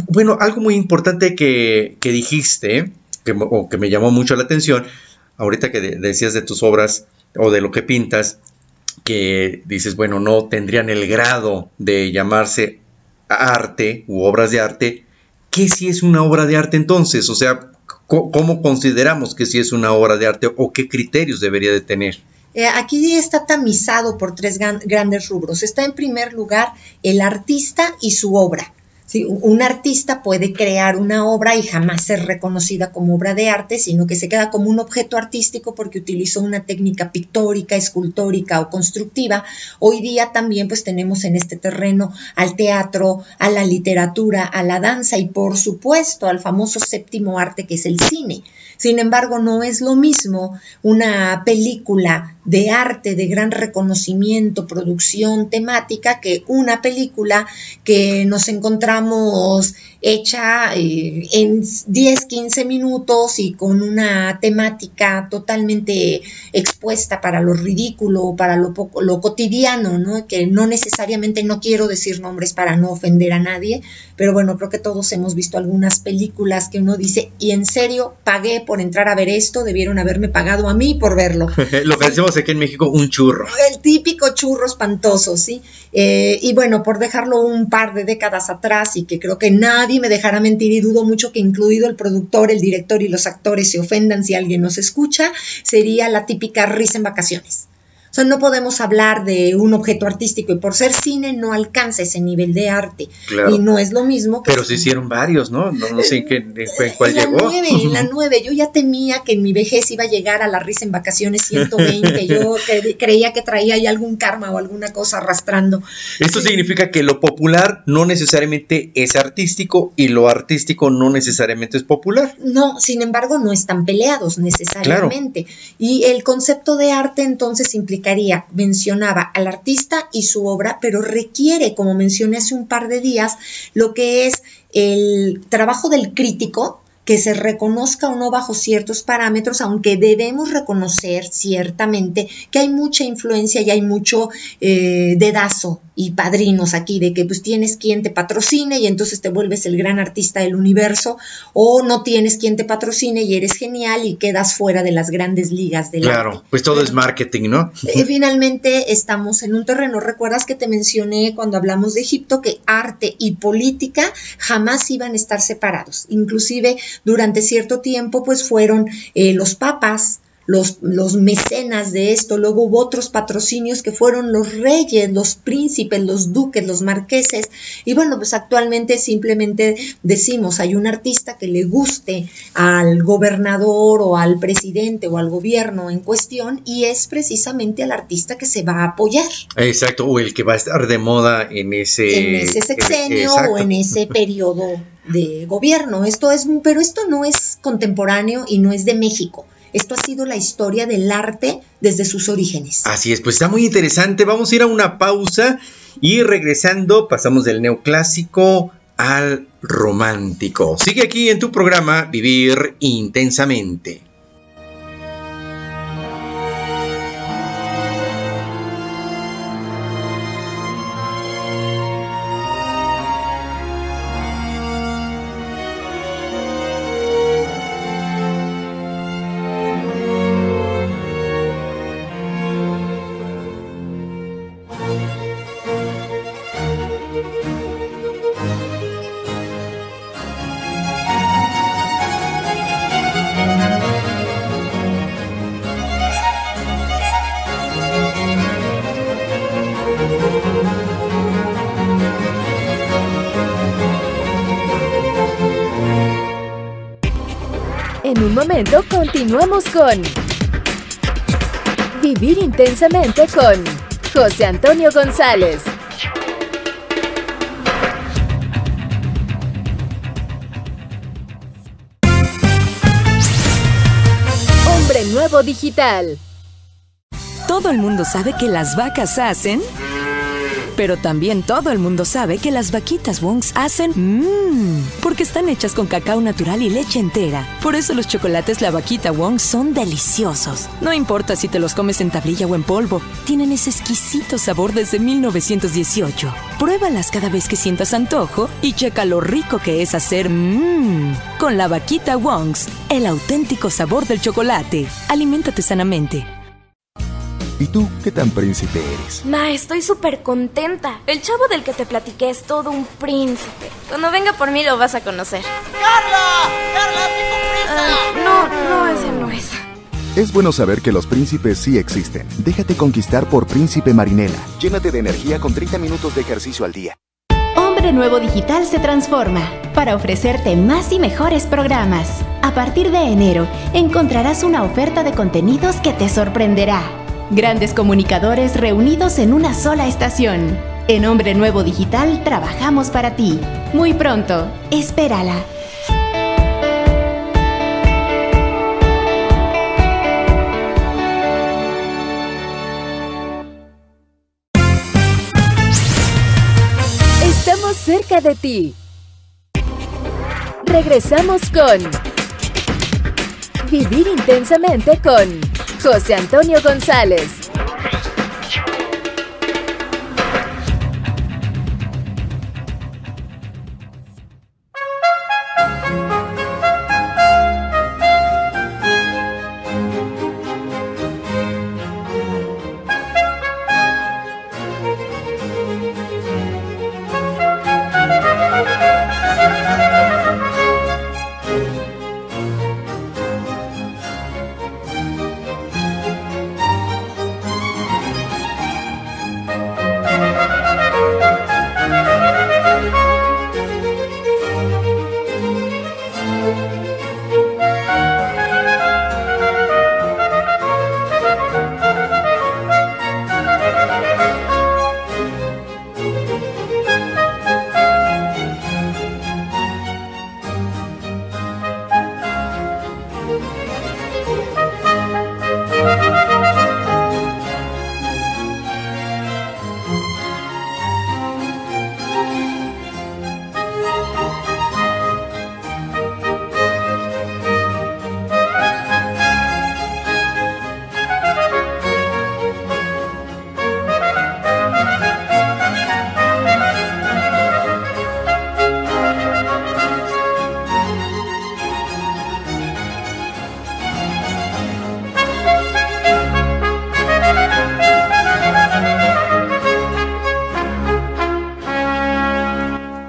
bueno, algo muy importante que dijiste, que me llamó mucho la atención, ahorita que decías de tus obras o de lo que pintas, que dices, bueno, no tendrían el grado de llamarse arte u obras de arte. ¿Qué si es una obra de arte entonces? O sea, ¿cómo consideramos que si es una obra de arte o qué criterios debería de tener? Aquí está tamizado por tres grandes rubros. Está en primer lugar el artista y su obra. ¿Sí? Un artista puede crear una obra y jamás ser reconocida como obra de arte, sino que se queda como un objeto artístico porque utilizó una técnica pictórica, escultórica o constructiva. Hoy día también pues tenemos en este terreno al teatro, a la literatura, a la danza y por supuesto al famoso séptimo arte que es el cine. Sin embargo, no es lo mismo una película de arte, de gran reconocimiento, producción temática, que una película que nos encontramos hecha en 10, 15 minutos y con una temática totalmente expuesta para lo ridículo, para lo cotidiano, ¿no? Que no necesariamente, no quiero decir nombres para no ofender a nadie, pero bueno, creo que todos hemos visto algunas películas que uno dice, y en serio, pagué por entrar a ver esto, debieron haberme pagado a mí por verlo. Lo que decimos aquí en México, un churro. El típico churro espantoso, ¿sí? Y bueno, por dejarlo un par de décadas atrás, y que creo que nadie me dejará mentir, y dudo mucho que incluido el productor, el director y los actores se ofendan si alguien nos escucha, sería la típica risa en vacaciones. O sea, no podemos hablar de un objeto artístico, y por ser cine no alcanza ese nivel de arte. Claro. Y no es lo mismo que... Pero se hicieron varios, ¿no? No sé en cuál llegó. En la 9, yo ya temía que en mi vejez iba a llegar a la risa en vacaciones 120, yo creía que traía ahí algún karma o alguna cosa arrastrando. Esto significa que lo popular no necesariamente es artístico y lo artístico no necesariamente es popular. No, sin embargo, no están peleados necesariamente. Claro. Y el concepto de arte entonces implica mencionaba al artista y su obra, pero requiere, como mencioné hace un par de días, lo que es el trabajo del crítico, que se reconozca o no bajo ciertos parámetros, aunque debemos reconocer ciertamente que hay mucha influencia y hay mucho dedazo y padrinos aquí, de que pues tienes quien te patrocine y entonces te vuelves el gran artista del universo, o no tienes quien te patrocine y eres genial y quedas fuera de las grandes ligas del arte. Claro, pues todo es marketing, ¿no? Finalmente estamos en un terreno, ¿recuerdas que te mencioné cuando hablamos de Egipto que arte y política jamás iban a estar separados? Inclusive durante cierto tiempo pues fueron los papas, los mecenas de esto, luego hubo otros patrocinios que fueron los reyes, los príncipes, los duques, los marqueses, y bueno, pues actualmente simplemente decimos, hay un artista que le guste al gobernador o al presidente o al gobierno en cuestión, y es precisamente al artista que se va a apoyar. Exacto, o el que va a estar de moda en ese sexenio o en ese periodo de gobierno. Pero esto no es contemporáneo y no es de México. Esto ha sido la historia del arte desde sus orígenes. Así es, pues está muy interesante. Vamos a ir a una pausa y regresando pasamos del neoclásico al romántico. Sigue aquí en tu programa Vivir Intensamente. En un momento continuamos con Vivir Intensamente con José Antonio González. Hombre Nuevo Digital. Todo el mundo sabe que las vacas hacen... Pero también todo el mundo sabe que las vaquitas Wongs hacen porque están hechas con cacao natural y leche entera. Por eso los chocolates La Vaquita Wong son deliciosos. No importa si te los comes en tablilla o en polvo, tienen ese exquisito sabor desde 1918. Pruébalas cada vez que sientas antojo y checa lo rico que es hacer con La Vaquita Wongs, el auténtico sabor del chocolate. Aliméntate sanamente. ¿Y tú qué tan príncipe eres? Ma, estoy súper contenta. El chavo del que te platiqué es todo un príncipe. Cuando venga por mí lo vas a conocer. ¡Carla! ¡Carla, tengo prisa! No, ese no es. Es bueno saber que los príncipes sí existen. Déjate conquistar por Príncipe Marinela. Llénate de energía con 30 minutos de ejercicio al día. Hombre Nuevo Digital se transforma para ofrecerte más y mejores programas. A partir de enero, encontrarás una oferta de contenidos que te sorprenderá. Grandes comunicadores reunidos en una sola estación. En Hombre Nuevo Digital trabajamos para ti. Muy pronto, espérala. cerca de ti. Regresamos con Vivir Intensamente con José Antonio González.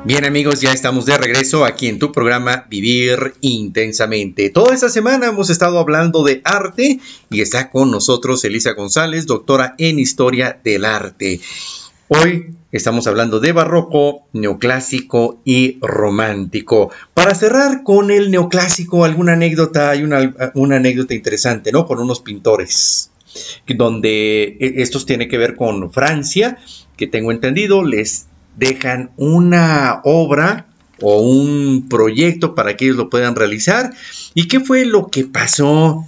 Bien amigos, ya estamos de regreso aquí en tu programa Vivir Intensamente. Toda esta semana hemos estado hablando de arte y está con nosotros Elisa González, doctora en Historia del Arte. Hoy estamos hablando de barroco, neoclásico y romántico. Para cerrar con el neoclásico, alguna anécdota, hay una anécdota interesante, ¿no? Con unos pintores, donde estos tienen que ver con Francia, que tengo entendido, les dejan una obra o un proyecto para que ellos lo puedan realizar. ¿Y qué fue lo que pasó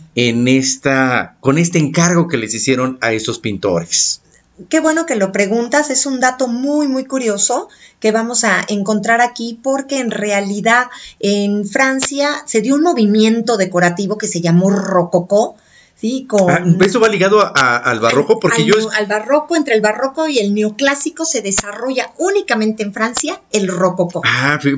con este encargo que les hicieron a estos pintores? Qué bueno que lo preguntas, es un dato muy, muy curioso que vamos a encontrar aquí porque en realidad en Francia se dio un movimiento decorativo que se llamó rococó. Sí, eso va ligado al barroco, porque al barroco, entre el barroco y el neoclásico se desarrolla únicamente en Francia el rococó.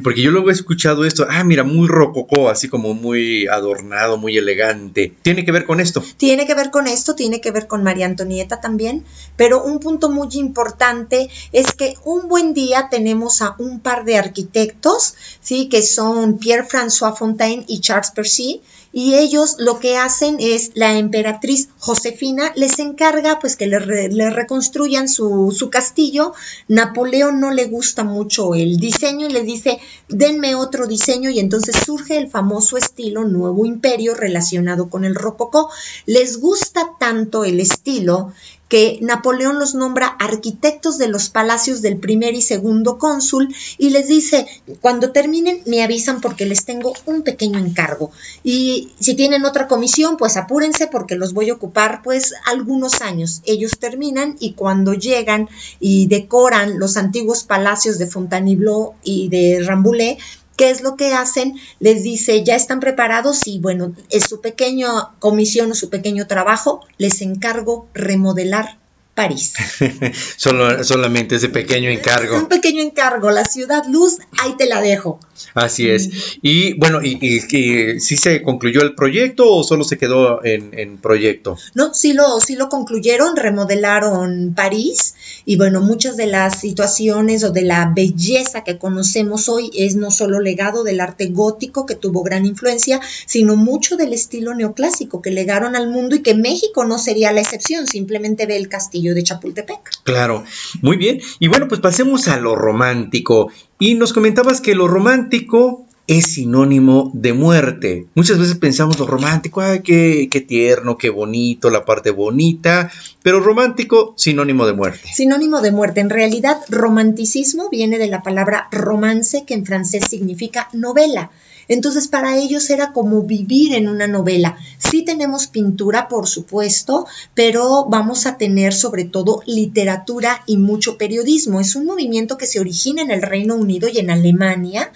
Porque yo luego he escuchado esto, mira, muy rococó, así como muy adornado, muy elegante. ¿Tiene que ver con esto? Tiene que ver con esto, tiene que ver con María Antonieta también, pero un punto muy importante es que un buen día tenemos a un par de arquitectos, sí, que son Pierre-François Fontaine y Charles Percy, y ellos lo que hacen es, la emperatriz Josefina les encarga pues que le reconstruyan su castillo. Napoleón no le gusta mucho el diseño y le dice, denme otro diseño, y entonces surge el famoso estilo Nuevo Imperio relacionado con el rococó. Les gusta tanto el estilo que Napoleón los nombra arquitectos de los palacios del primer y segundo cónsul y les dice, cuando terminen me avisan porque les tengo un pequeño encargo, y si tienen otra comisión pues apúrense porque los voy a ocupar pues algunos años. Ellos terminan y cuando llegan y decoran los antiguos palacios de Fontainebleau y de Rambouillet, ¿qué es lo que hacen? Les dice, ¿ya están preparados? Y bueno, es su pequeña comisión o su pequeño trabajo, les encargo remodelar París. Solamente ese pequeño encargo. Un pequeño encargo, la ciudad luz, ahí te la dejo. Así es. Y bueno, ¿y sí se concluyó el proyecto o solo se quedó en proyecto? No, sí lo concluyeron, remodelaron París, y bueno, muchas de las situaciones o de la belleza que conocemos hoy es no solo legado del arte gótico, que tuvo gran influencia, sino mucho del estilo neoclásico que legaron al mundo y que México no sería la excepción, simplemente ve el castillo de Chapultepec. Claro, muy bien. Y bueno, pues pasemos a lo romántico. Y nos comentabas que lo romántico es sinónimo de muerte. Muchas veces pensamos lo romántico, qué tierno, qué bonito, la parte bonita, pero romántico, sinónimo de muerte. Sinónimo de muerte. En realidad, romanticismo viene de la palabra romance, que en francés significa novela. Entonces para ellos era como vivir en una novela. Sí tenemos pintura, por supuesto, pero vamos a tener sobre todo literatura y mucho periodismo. Es un movimiento que se origina en el Reino Unido y en Alemania.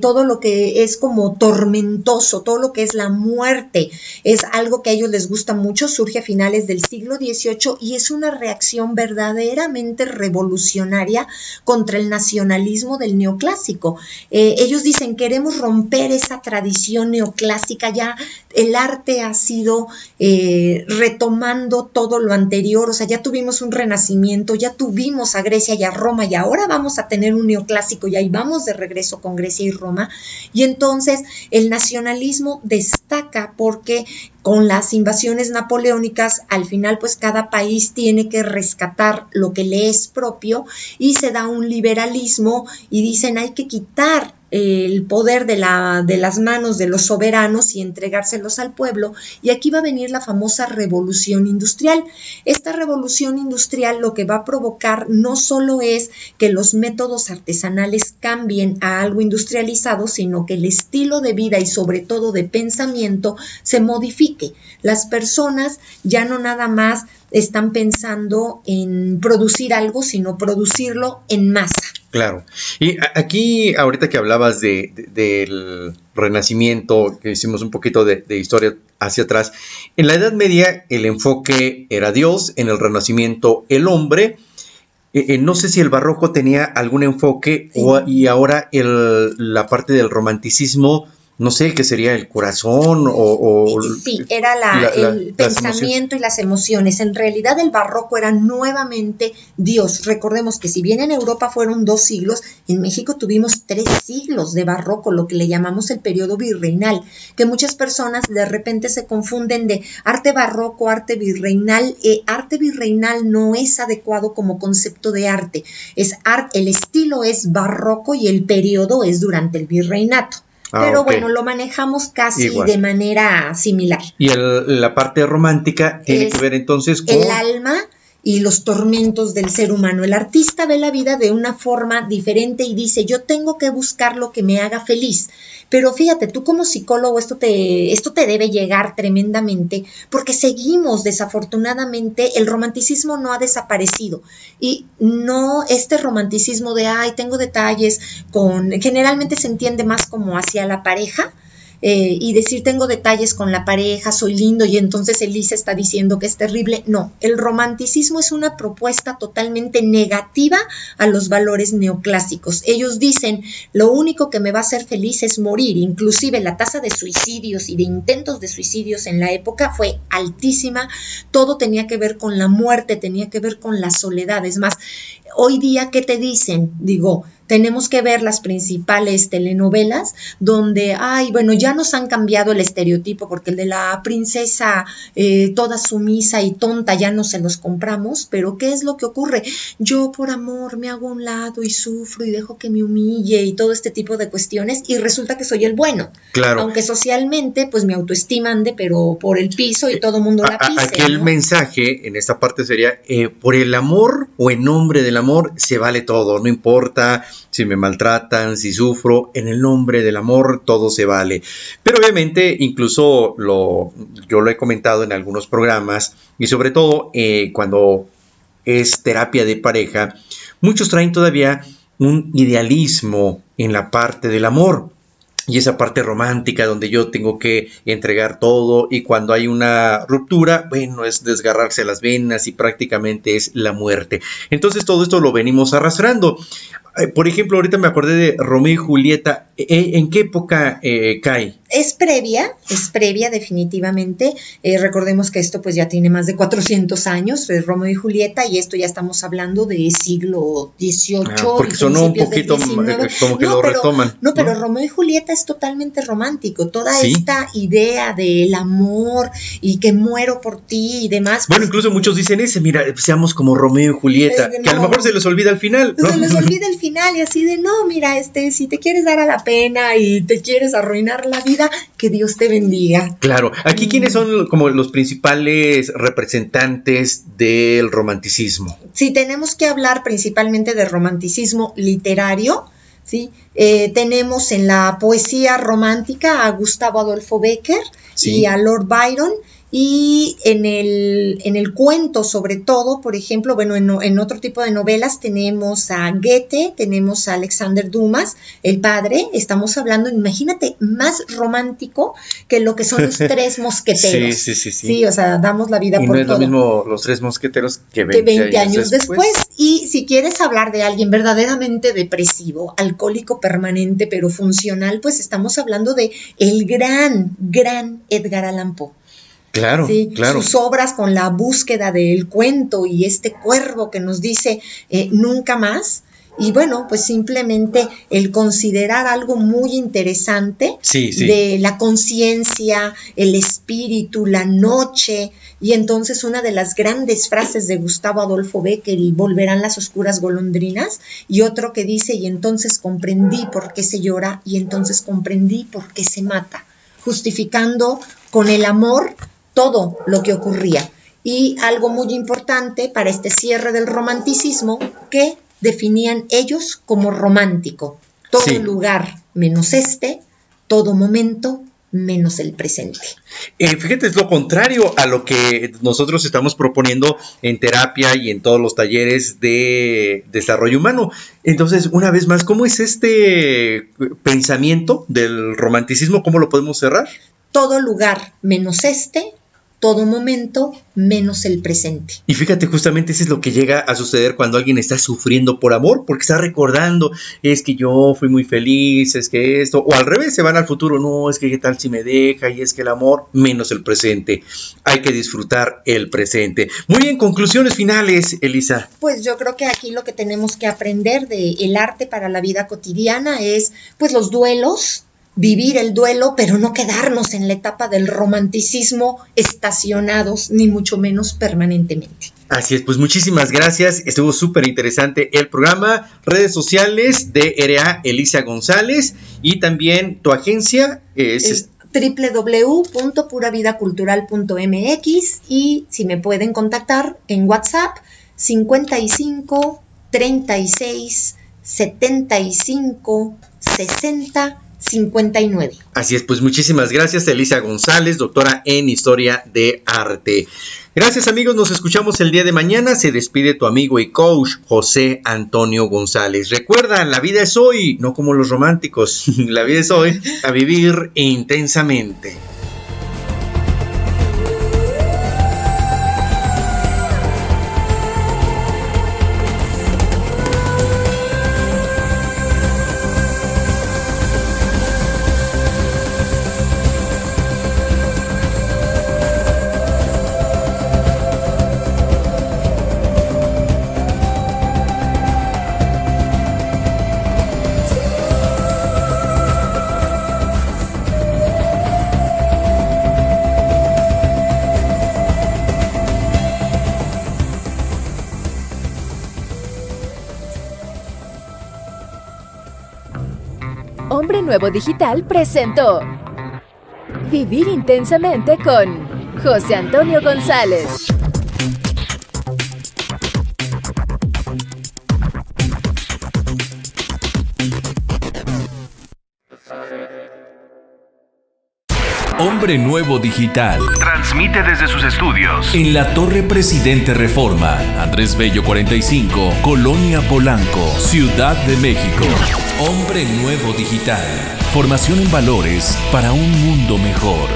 Todo lo que es como tormentoso, todo lo que es la muerte, es algo que a ellos les gusta mucho, surge a finales del siglo XVIII y es una reacción verdaderamente revolucionaria contra el nacionalismo del neoclásico. Ellos dicen, queremos romper esa tradición neoclásica, ya el arte ha sido retomando todo lo anterior, o sea, ya tuvimos un renacimiento, ya tuvimos a Grecia y a Roma y ahora vamos a tener un neoclásico y ahí vamos de regreso con Grecia y Roma, y entonces el nacionalismo destaca porque con las invasiones napoleónicas al final pues cada país tiene que rescatar lo que le es propio y se da un liberalismo y dicen hay que quitar el poder de las manos de los soberanos y entregárselos al pueblo, y aquí va a venir la famosa revolución industrial. Esta revolución industrial lo que va a provocar no solo es que los métodos artesanales cambien a algo industrializado, sino que el estilo de vida y sobre todo de pensamiento se modifique. Las personas ya no nada más están pensando en producir algo, sino producirlo en masa. Claro. Y aquí, ahorita que hablabas del Renacimiento, que hicimos un poquito de historia hacia atrás, en la Edad Media el enfoque era Dios, en el Renacimiento el hombre. No sé si el barroco tenía algún enfoque y ahora la parte del romanticismo, no sé, ¿qué sería el corazón o sí, era el pensamiento y las emociones. En realidad el barroco era nuevamente Dios. Recordemos que si bien en Europa fueron 2 siglos, en México tuvimos 3 siglos de barroco, lo que le llamamos el periodo virreinal, que muchas personas de repente se confunden de arte barroco, arte virreinal. Arte virreinal no es adecuado como concepto de arte. El estilo es barroco y el periodo es durante el virreinato. Pero okay, bueno, lo manejamos casi igual, de manera similar. Y la parte romántica tiene que ver entonces con el alma y los tormentos del ser humano. El artista ve la vida de una forma diferente y dice, yo tengo que buscar lo que me haga feliz. Pero fíjate, tú como psicólogo esto te debe llegar tremendamente, porque seguimos, desafortunadamente, el romanticismo no ha desaparecido. Y no este romanticismo de, tengo detalles generalmente se entiende más como hacia la pareja, y decir tengo detalles con la pareja, soy lindo y entonces Elisa está diciendo que es terrible. No, el romanticismo es una propuesta totalmente negativa a los valores neoclásicos. Ellos dicen lo único que me va a hacer feliz es morir. Inclusive la tasa de suicidios y de intentos de suicidios en la época fue altísima. Todo tenía que ver con la muerte, tenía que ver con la soledad. Es más, hoy día, ¿qué te dicen? Digo, tenemos que ver las principales telenovelas donde, ya nos han cambiado el estereotipo, porque el de la princesa toda sumisa y tonta ya no se los compramos, pero ¿qué es lo que ocurre? Yo por amor me hago a un lado y sufro y dejo que me humille y todo este tipo de cuestiones y resulta que soy el bueno. Claro. Aunque socialmente pues me autoestiman pero por el piso y todo el mundo la pisa. Aquí el mensaje en esta parte sería, por el amor o en nombre del amor se vale todo, no importa si me maltratan, si sufro, en el nombre del amor todo se vale. Pero obviamente incluso yo lo he comentado en algunos programas y sobre todo cuando es terapia de pareja, muchos traen todavía un idealismo en la parte del amor. Y esa parte romántica donde yo tengo que entregar todo y cuando hay una ruptura, bueno, es desgarrarse las venas y prácticamente es la muerte. Entonces todo esto lo venimos arrastrando. Por ejemplo, ahorita me acordé de Romeo y Julieta. ¿En qué época cae? Es previa definitivamente. Recordemos que esto pues ya tiene más de 400 años, Romeo y Julieta, y esto ya estamos hablando de siglo XVIII. Porque sonó un poquito como que retoman. No, pero Romeo y Julieta es totalmente romántico. Toda esta idea del amor y que muero por ti y demás. Bueno, incluso muchos dicen mira, seamos como Romeo y Julieta, que a lo mejor se les olvida al final, ¿no? Se les olvida el final y así de, no, mira, si te quieres dar a la pena y te quieres arruinar la vida, que Dios te bendiga. Claro, aquí ¿quiénes son como los principales representantes del romanticismo? Sí, tenemos que hablar principalmente de romanticismo literario. ¿sí? Tenemos en la poesía romántica a Gustavo Adolfo Bécquer y a Lord Byron. Y en el cuento, sobre todo, por ejemplo, bueno, en otro tipo de novelas tenemos a Goethe, tenemos a Alexander Dumas, el padre. Estamos hablando, imagínate, más romántico que lo que son los Tres Mosqueteros. Sí, o sea, damos la vida por todo. Y no es lo mismo los Tres Mosqueteros que 20 años después. Y si quieres hablar de alguien verdaderamente depresivo, alcohólico permanente, pero funcional, pues estamos hablando de el gran Edgar Allan Poe. Claro, ¿sí? claro. Sus obras con la búsqueda del cuento y este cuervo que nos dice nunca más. Y bueno, pues simplemente el considerar algo muy interesante de la conciencia, el espíritu, la noche. Y entonces una de las grandes frases de Gustavo Adolfo Bécquer, y volverán las oscuras golondrinas, y otro que dice, y entonces comprendí por qué se llora, y entonces comprendí por qué se mata, justificando con el amor todo lo que ocurría. Y algo muy importante para este cierre del romanticismo, que definían ellos como romántico: todo lugar menos todo momento menos el presente. Fíjate, es lo contrario a lo que nosotros estamos proponiendo en terapia y en todos los talleres de desarrollo humano. Entonces, una vez más, ¿cómo es este pensamiento del romanticismo? ¿Cómo lo podemos cerrar? Todo lugar menos todo momento menos el presente. Y fíjate, justamente eso es lo que llega a suceder cuando alguien está sufriendo por amor, porque está recordando, es que yo fui muy feliz, es que esto, o al revés, se van al futuro, no, es que qué tal si me deja, y es que el amor menos el presente. Hay que disfrutar el presente. Muy bien, conclusiones finales, Elisa. Pues yo creo que aquí lo que tenemos que aprender del arte para la vida cotidiana es, pues, los duelos, vivir el duelo, pero no quedarnos en la etapa del romanticismo estacionados, ni mucho menos permanentemente. Así es, pues muchísimas gracias, estuvo súper interesante el programa. Redes sociales de RA Elisa González, y también tu agencia es www.puravidacultural.mx, y si me pueden contactar en WhatsApp 55 36 75 60 59. Así es, pues muchísimas gracias, Elisa González, doctora en Historia de Arte. Gracias, amigos, nos escuchamos el día de mañana. Se despide tu amigo y coach José Antonio González. Recuerda, la vida es hoy, no como los románticos. La vida es hoy, a vivir intensamente. Hombre Nuevo Digital presentó Vivir Intensamente con José Antonio González. Hombre Nuevo Digital transmite desde sus estudios en la Torre Presidente Reforma, Andrés Bello 45, Colonia Polanco, Ciudad de México. Hombre Nuevo Digital, formación en valores para un mundo mejor.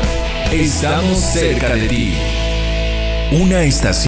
Estamos cerca de ti. Una estación